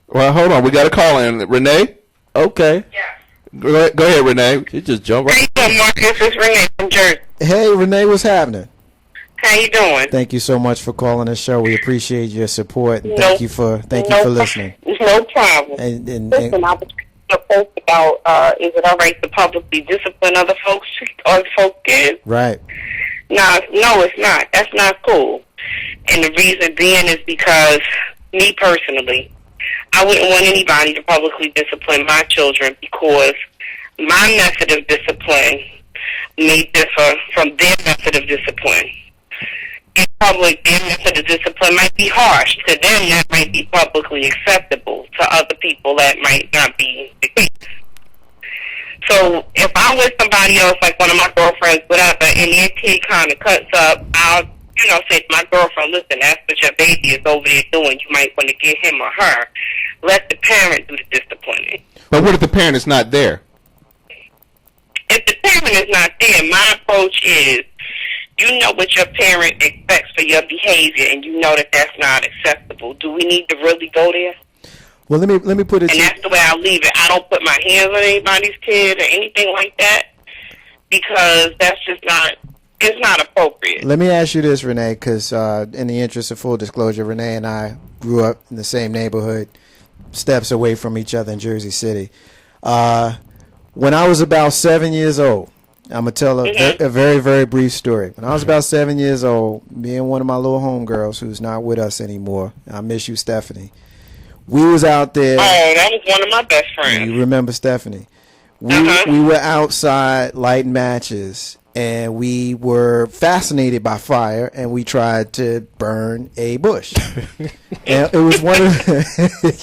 Well, hold on. We got a call in. Renee? Okay. Go ahead, Renee. She just jumped right. How you doing, Marcus? It's Renee from Jersey. Hey, Renee, what's happening? How you doing? Thank you so much for calling the show. We appreciate your support. And thank you for listening. No problem. Listen, I was a post about is it all right to publicly discipline other folks or folk kids? Right. No, it's not. That's not cool. And the reason being is because me personally, I wouldn't want anybody to publicly discipline my children because my method of discipline may differ from their method of discipline. In public, their method of discipline might be harsh. To them, that might be publicly acceptable. To other people, that might not be the case. So if I'm with somebody else, like one of my girlfriends, whatever, and their kid kind of cuts up, I'll, say to my girlfriend, listen, that's what your baby is over there doing. You might want to get him or her. Let the parent do the disciplining. But what if the parent is not there? If the parent is not there, my approach is, you know what your parent expects for your behavior, and you know that that's not acceptable. Do we need to really go there? Well, let me put it. And that's the way I'll leave it. I don't put my hands on anybody's kid or anything like that because that's just not. It's not appropriate. Let me ask you this, Renee, because in the interest of full disclosure, Renee and I grew up in the same neighborhood, steps away from each other in Jersey City. When I was about 7 years old, I'm going to tell a very, very brief story. When I was about 7 years old, me and one of my little homegirls, who's not with us anymore, I miss you, Stephanie, we was out there. Oh, that was one of my best friends. You remember Stephanie? We were outside lighting matches, and we were fascinated by fire, and we tried to burn a bush. And it was one of it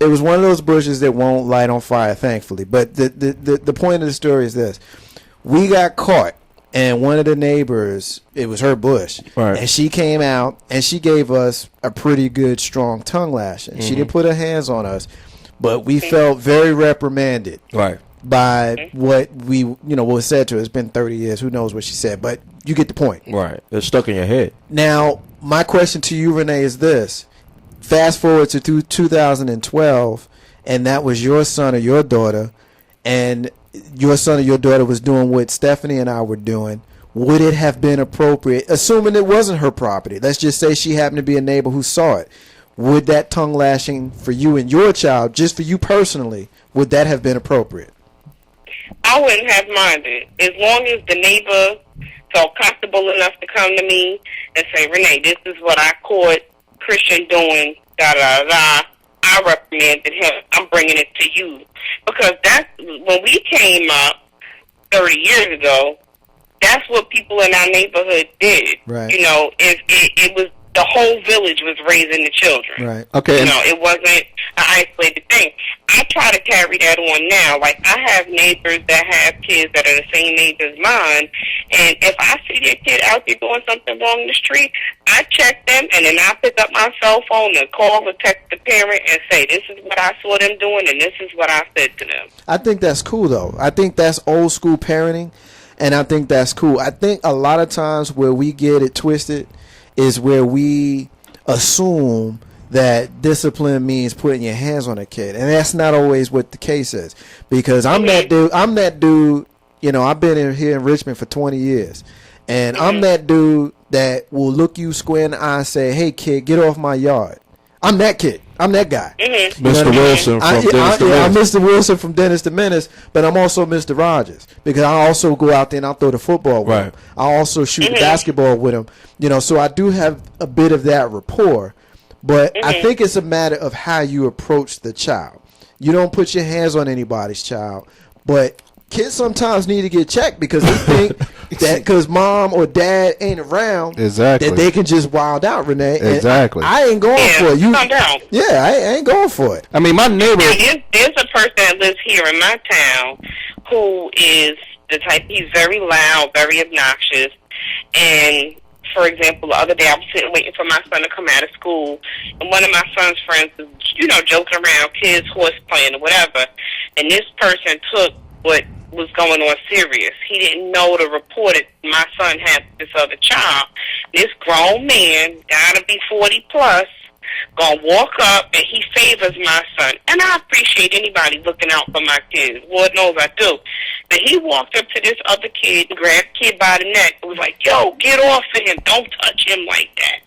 was one of those bushes that won't light on fire, thankfully. But the point of the story is this: we got caught, and one of the neighbors, it was her bush, right, and she came out and she gave us a pretty good strong tongue lashing. She didn't put her hands on us, but we felt very reprimanded. Right. By what what was said to her. It's been 30 years. Who knows what she said? But you get the point. Right. It's stuck in your head. Now, my question to you, Renee, is this. Fast forward to 2012, and that was your son or your daughter, and your son or your daughter was doing what Stephanie and I were doing. Would it have been appropriate, assuming it wasn't her property? Let's just say she happened to be a neighbor who saw it. Would that tongue lashing for you and your child, just for you personally, would that have been appropriate? I wouldn't have minded. As long as the neighbor felt comfortable enough to come to me and say, Renee, this is what I caught Christian doing, da-da-da-da. I reprimanded him. I'm bringing it to you. Because that's, when we came up 30 years ago, that's what people in our neighborhood did. Right. It was, the whole village was raising the children. Right. Okay. It wasn't an isolated thing. I try to carry that on now. Like, I have neighbors that have kids that are the same age as mine, and if I see their kid out there doing something wrong in the street, I check them, and then I pick up my cell phone and call or text the parent and say, this is what I saw them doing, and this is what I said to them. I think that's cool, though. I think that's old school parenting, and I think that's cool. I think a lot of times where we get it twisted is where we assume that discipline means putting your hands on a kid, and that's not always what the case is. Because I'm that dude. I've been here in Richmond for 20 years, and I'm that dude that will look you square in the eye and say, "Hey, kid, get off my yard." I'm that kid. I'm that guy. Mr. Wilson from Dennis to Menace. I'm Mr. Wilson from Dennis to Menace, but I'm also Mr. Rogers because I also go out there and I'll throw the football with him. I also shoot the basketball with him. So I do have a bit of that rapport, but I think it's a matter of how you approach the child. You don't put your hands on anybody's child, but kids sometimes need to get checked because they think that because mom or dad ain't around, that they can just wild out, Renee. Exactly. I ain't going for it. Calm down. Yeah, I ain't going for it. I mean, my neighbor. There's a person that lives here in my town who is the type. He's very loud, very obnoxious, and for example, the other day I was sitting waiting for my son to come out of school, and one of my son's friends was, joking around, kids horse playing or whatever, and this person took what was going on serious. He didn't know to report it. My son had this other child. This grown man, gotta be 40 plus, gonna walk up and he favors my son. And I appreciate anybody looking out for my kids. Lord knows I do. But he walked up to this other kid and grabbed the kid by the neck and was like, yo, get off of him. Don't touch him like that.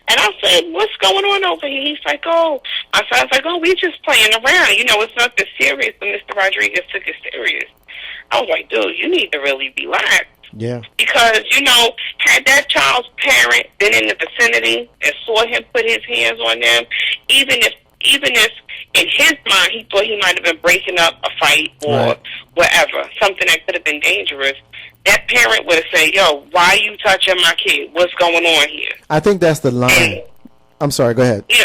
And I said, what's going on over here? He's like, oh, my son's like, oh, we just playing around. You know, it's not this serious. And Mr. Rodriguez took it serious. I was like, dude, you need to really relax. Yeah. Because, you know, had that child's parent been in the vicinity and saw him put his hands on them, even if in his mind he thought he might have been breaking up a fight or whatever, something that could have been dangerous, that parent would have said, yo, why are you touching my kid? What's going on here? I think that's the line. And, I'm sorry, go ahead. You know,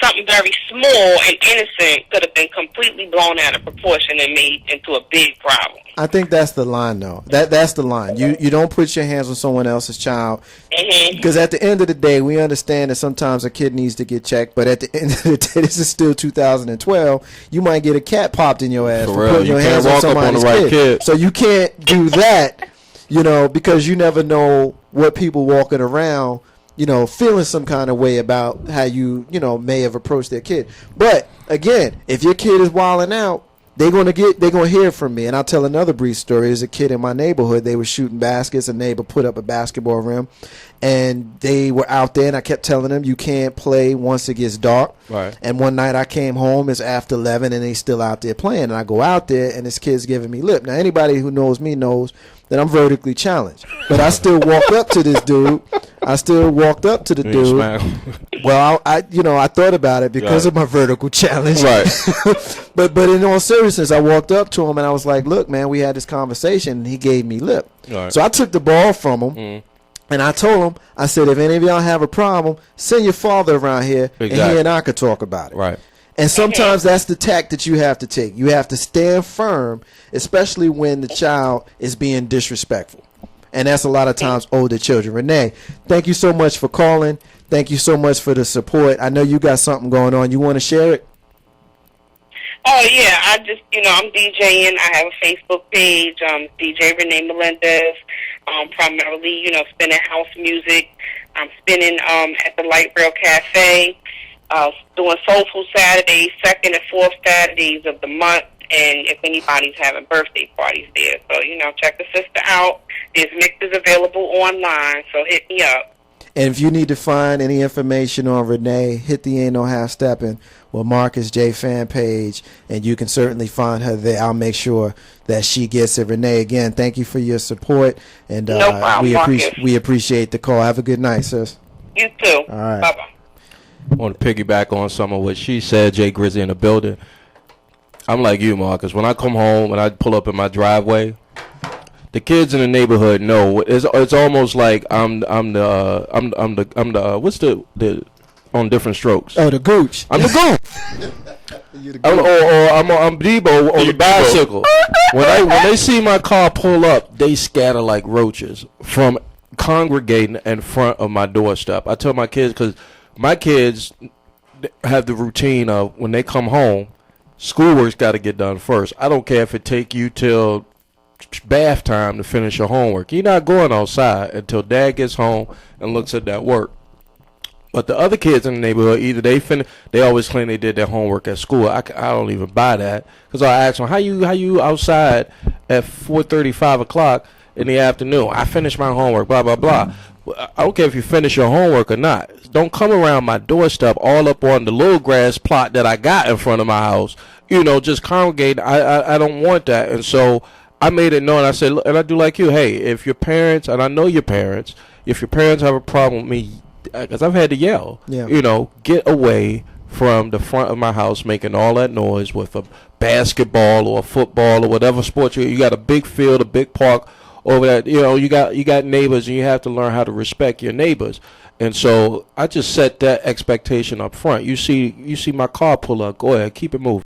something very small and innocent could have been completely blown out of proportion and made into a big problem. I think that's the line, though. That's the line. You don't put your hands on someone else's child, because at the end of the day, we understand that sometimes a kid needs to get checked. But at the end of the day, this is still 2012. You might get a cat popped in your ass for putting your hands on somebody's kid. So you can't do that, you know, because you never know what people walking around, you know, feeling some kind of way about how you know, may have approached their kid. But again, if your kid is wilding out, they're gonna hear from me. And I'll tell another brief story. There's a kid in my neighborhood. They were shooting baskets. A neighbor put up a basketball rim, and they were out there. And I kept telling them, you can't play once it gets dark. Right. And one night I came home. It's after 11, and they still out there playing. And I go out there, and this kid's giving me lip. Now anybody who knows me knows that I'm vertically challenged. But I still walked up to this dude. Well, I thought about it because of my vertical challenge. Right. But in all seriousness, I walked up to him and I was like, look, man, we had this conversation, and he gave me lip. Right. So I took the ball from him. And I told him, I said, if any of y'all have a problem, send your father around here, and he and I could talk about it. Right. And sometimes that's the tack that you have to take. You have to stand firm, especially when the child is being disrespectful. And that's a lot of times older children. Renee, thank you so much for calling. Thank you so much for the support. I know you got something going on. You want to share it? Oh, yeah. I just, I'm DJing. I have a Facebook page, DJ Renee Melendez, primarily, spinning house music. I'm spinning at the Light Rail Cafe, doing Soulful Saturdays, second and fourth Saturdays of the month. And if anybody's having birthday parties there. So, check the sister out. There's mixes available online, so hit me up. And if you need to find any information on Renee, hit the Ain't No Half Steppin' with Marcus J fan page, and you can certainly find her there. I'll make sure that she gets it. Renee, again, thank you for your support, and no problem, we appreciate the call. Have a good night, sis. You too. All right. Bye-bye. I want to piggyback on some of what she said, Jay Grizzy in the building. I'm like you, Marcus. When I come home and I pull up in my driveway, the kids in the neighborhood know. It's almost like I'm the what's the on Different Strokes. Oh, the gooch. I'm the gooch. I'm Debo on the bicycle. When they see my car pull up, they scatter like roaches from congregating in front of my doorstep. I tell my kids, because my kids have the routine of when they come home, schoolwork's got to get done first. I don't care if it take you till bath time to finish your homework. You're not going outside until Dad gets home and looks at that work. But the other kids in the neighborhood, either they always claim they did their homework at school. I don't even buy that, because I ask them, how you outside at 4:30, 5 o'clock in the afternoon? I finished my homework, blah, blah, blah. I don't care if you finish your homework or not. Don't come around my doorstep all up on the little grass plot that I got in front of my house. Just congregate. I don't want that. And so I made it known. I said, and I do like you, hey, if your parents, and I know your parents, if your parents have a problem with me, because I've had to yell, get away from the front of my house making all that noise with a basketball or a football or whatever sport you got a big field, a big park over that. You got neighbors, and you have to learn how to respect your neighbors. And so I just set that expectation up front. You see my car pull up, go ahead, keep it moving.